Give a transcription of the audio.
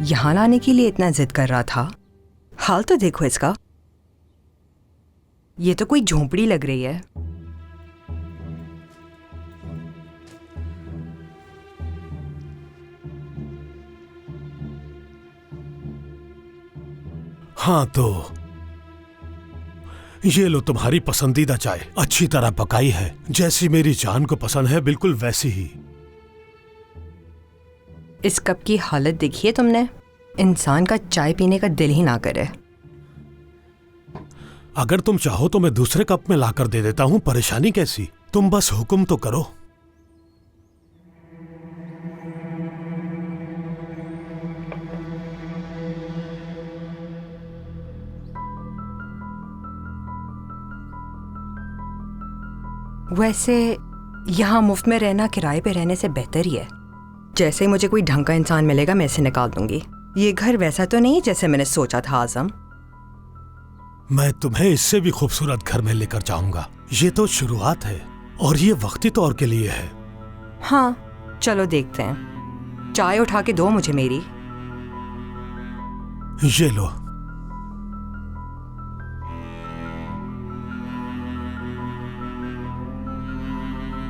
यहाँ लाने के लिए इतना जिद कर रहा था। हाल तो देखो इसका, ये तो कोई झोंपड़ी लग रही है। हाँ तो ये लो तुम्हारी पसंदीदा चाय, अच्छी तरह पकाई है, जैसी मेरी जान को पसंद है बिल्कुल वैसी ही। इस कप की हालत देखी है तुमने? इंसान का चाय पीने का दिल ही ना करे। अगर तुम चाहो तो मैं दूसरे कप में लाकर दे देता हूँ, परेशानी कैसी? तुम बस हुक्म तो करो। वैसे यहाँ मुफ्त में रहना किराए पे रहने से बेहतर ही है। जैसे ही मुझे कोई ढंग का इंसान मिलेगा मैं इसे निकाल दूंगी। ये घर वैसा तो नहीं जैसे मैंने सोचा था आजम। मैं तुम्हें इससे भी खूबसूरत घर में लेकर जाऊंगा। ये तो शुरुआत है और ये वक्ती तौर के लिए है। हाँ चलो देखते हैं। चाय उठा के दो मुझे मेरी। ये लो।